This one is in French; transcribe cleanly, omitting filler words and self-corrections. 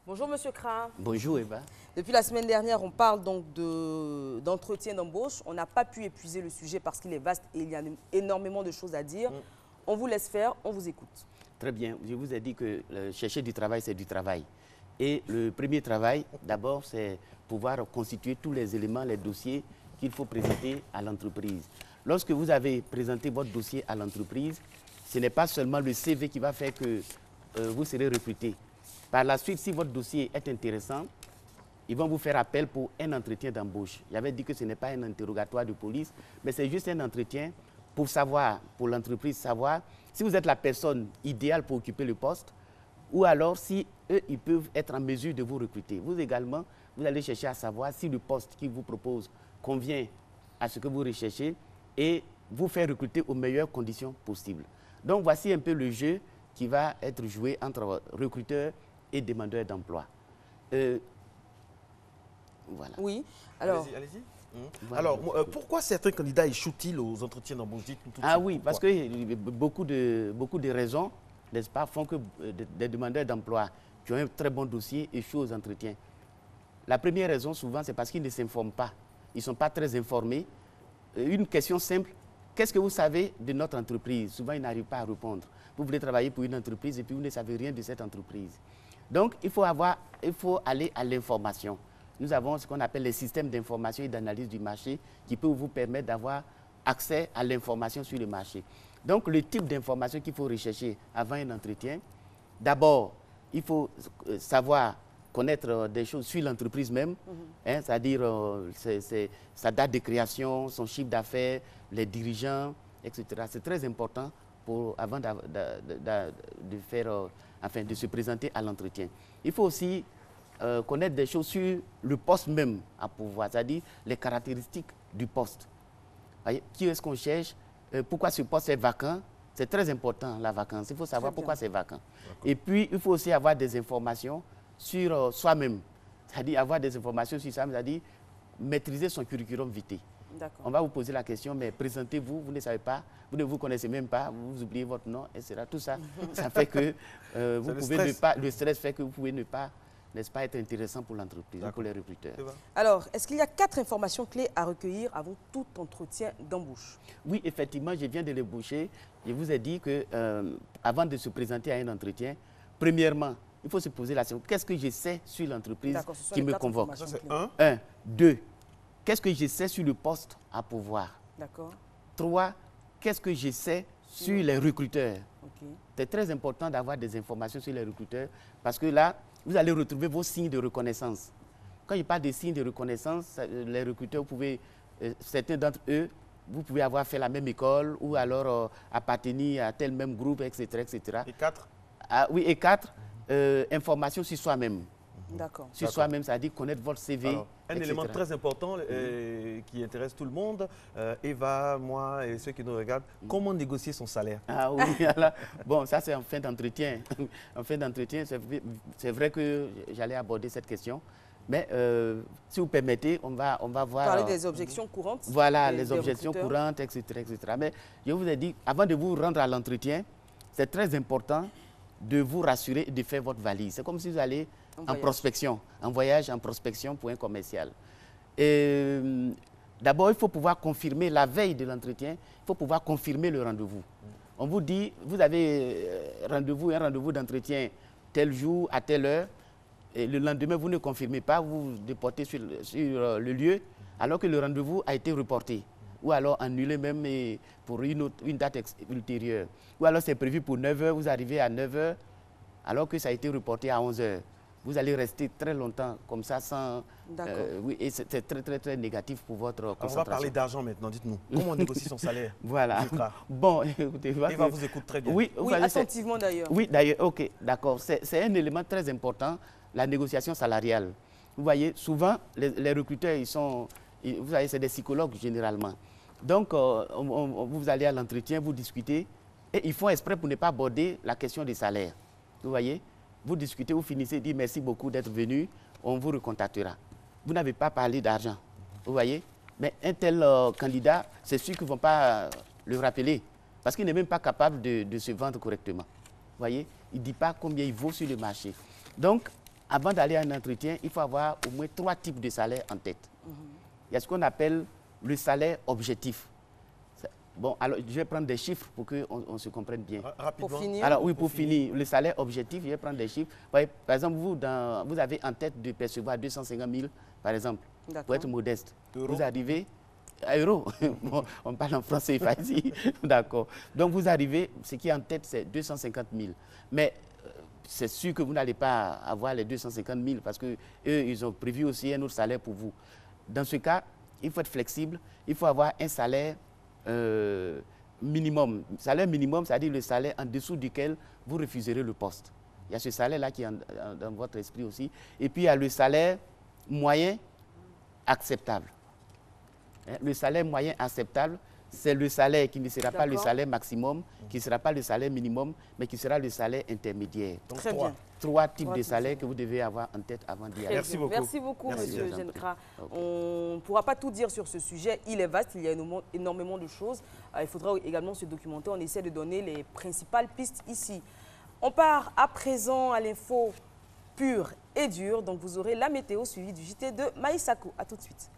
Bonjour Monsieur Kra. Bonjour Eva. Depuis la semaine dernière, on parle donc d'entretien d'embauche. On n'a pas pu épuiser le sujet parce qu'il est vaste et il y a énormément de choses à dire. On vous laisse faire, on vous écoute. Très bien. Je vous ai dit que chercher du travail, c'est du travail. Et le premier travail, d'abord, c'est pouvoir constituer tous les éléments, les dossiers qu'il faut présenter à l'entreprise. Lorsque vous avez présenté votre dossier à l'entreprise, ce n'est pas seulement le CV qui va faire que vous serez recruté. Par la suite, si votre dossier est intéressant, ils vont vous faire appel pour un entretien d'embauche. J'avais dit que ce n'est pas un interrogatoire de police, mais c'est juste un entretien pour savoir, pour l'entreprise, savoir si vous êtes la personne idéale pour occuper le poste ou alors si eux, ils peuvent être en mesure de vous recruter. Vous également, vous allez chercher à savoir si le poste qu'ils vous proposent convient à ce que vous recherchez et vous faire recruter aux meilleures conditions possibles. Donc, voici un peu le jeu qui va être joué entre recruteurs et demandeurs d'emploi. Voilà. Oui, alors... Allez-y. Voilà. Alors, pourquoi certains candidats échouent-ils aux entretiens d'embauche? Ah oui, parce que beaucoup de raisons, n'est-ce pas, font que des demandeurs d'emploi qui ont un très bon dossier échouent aux entretiens. La première raison, souvent, c'est parce qu'ils ne s'informent pas. Ils ne sont pas très informés. Une question simple, qu'est-ce que vous savez de notre entreprise? Souvent, ils n'arrivent pas à répondre. Vous voulez travailler pour une entreprise et puis vous ne savez rien de cette entreprise. Donc, il faut aller à l'information. Nous avons ce qu'on appelle les systèmes d'information et d'analyse du marché qui peuvent vous permettre d'avoir accès à l'information sur le marché. Donc, le type d'information qu'il faut rechercher avant un entretien, d'abord, il faut savoir connaître des choses sur l'entreprise même, c'est-à-dire sa date de création, son chiffre d'affaires, les dirigeants, etc. C'est très important avant de se présenter à l'entretien. Il faut aussi connaître des choses sur le poste même à pourvoir, c'est-à-dire les caractéristiques du poste. Voyez, qui est-ce qu'on cherche? Pourquoi ce poste est vacant? C'est très important, la vacance. Il faut savoir pourquoi c'est vacant. Et puis, il faut aussi avoir des informations sur soi-même, c'est-à-dire avoir des informations sur soi-même, c'est-à-dire maîtriser son curriculum vitae. On va vous poser la question, mais présentez-vous, vous ne savez pas, vous ne vous connaissez même pas, vous oubliez votre nom, etc. Tout ça, ça fait que vous pouvez ne pas, le stress fait que vous pouvez ne pas, n'est-ce pas, être intéressant pour l'entreprise, pour les recruteurs. Alors, est-ce qu'il y a 4 informations clés à recueillir avant tout entretien d'embauche? Oui, effectivement, je viens de les boucher. Je vous ai dit que avant de se présenter à un entretien, premièrement, il faut se poser la question, qu'est-ce que je sais sur l'entreprise qui me convoque? Ça, c'est 1. 2. Qu'est-ce que je sais sur le poste à pourvoir? D'accord. 3. Qu'est-ce que je sais sur les recruteurs? C'est très important d'avoir des informations sur les recruteurs parce que là, vous allez retrouver vos signes de reconnaissance. Quand il parle des signes de reconnaissance, les recruteurs, certains d'entre eux, vous pouvez avoir fait la même école ou alors appartenir à tel même groupe, etc. etc. Et 4? Oui, et 4, information sur soi-même. D'accord. Sur soi-même, c'est-à-dire connaître votre CV. Alors, un élément très important qui intéresse tout le monde, Eva, moi et ceux qui nous regardent, comment négocier son salaire? Ah oui, alors, bon, ça c'est en fin d'entretien. En fin d'entretien, c'est vrai que j'allais aborder cette question. Mais si vous permettez, on va voir... Parler des objections courantes. Voilà, les objections courantes, etc., etc. Mais je vous ai dit, avant de vous rendre à l'entretien, c'est très important de vous rassurer et de faire votre valise. C'est comme si vous allez en prospection, en voyage en prospection pour un commercial. D'abord, il faut pouvoir confirmer, la veille de l'entretien, il faut pouvoir confirmer le rendez-vous. On vous dit, vous avez un rendez-vous d'entretien tel jour, à telle heure, et le lendemain, vous ne confirmez pas, vous vous déportez sur le lieu, alors que le rendez-vous a été reporté. Ou alors annulé même pour une date ultérieure. Ou alors c'est prévu pour 9 h, vous arrivez à 9 h, alors que ça a été reporté à 11 h. Vous allez rester très longtemps comme ça sans... oui, et c'est très, très, très négatif pour votre concentration. On va parler d'argent maintenant, dites-nous. Comment on négocie son salaire? Voilà. Bon, écoutez... Eva vous écoute très bien. Oui, attentivement d'ailleurs. Oui, d'ailleurs, ok, d'accord. C'est un élément très important, la négociation salariale. Vous voyez, souvent, les recruteurs, vous savez, c'est des psychologues généralement. Donc, vous allez à l'entretien, vous discutez, et ils font exprès pour ne pas aborder la question des salaires. Vous voyez? Vous discutez, vous finissez, dites merci beaucoup d'être venu, on vous recontactera. Vous n'avez pas parlé d'argent, vous voyez? Mais un tel candidat, c'est sûr qu'ils ne vont pas le rappeler, parce qu'il n'est même pas capable de se vendre correctement. Vous voyez? Il ne dit pas combien il vaut sur le marché. Donc, avant d'aller à un entretien, il faut avoir au moins 3 types de salaires en tête. Il y a ce qu'on appelle le salaire objectif. Bon, alors je vais prendre des chiffres pour qu'on se comprenne bien. Rapidement. Pour finir. Alors oui, pour finir, le salaire objectif, je vais prendre des chiffres. Par exemple, vous avez en tête de percevoir 250 000, par exemple, pour être modeste. Euro. Vous arrivez à euros. Bon, on parle en français ici. D'accord. Donc vous arrivez, ce qui est en tête, c'est 250 000. Mais c'est sûr que vous n'allez pas avoir les 250 000 parce qu'eux, ils ont prévu aussi un autre salaire pour vous. Dans ce cas, il faut être flexible. Il faut avoir un salaire minimum. Salaire minimum, c'est-à-dire le salaire en dessous duquel vous refuserez le poste. Il y a ce salaire-là qui est dans votre esprit aussi. Et puis, il y a le salaire moyen acceptable. Le salaire moyen acceptable, c'est le salaire qui ne sera pas le salaire maximum, qui ne sera pas le salaire minimum, mais qui sera le salaire intermédiaire. Donc, Très bien. 3 types de salaires que vous devez avoir en tête avant d'y aller. Merci beaucoup. Merci beaucoup, Merci. Monsieur Genkra. Ok. On ne pourra pas tout dire sur ce sujet. Il est vaste, il y a énormément de choses. Il faudra également se documenter. On essaie de donner les principales pistes ici. On part à présent à l'info pure et dure. Donc, vous aurez la météo suivie du JT de Maïsako. À tout de suite.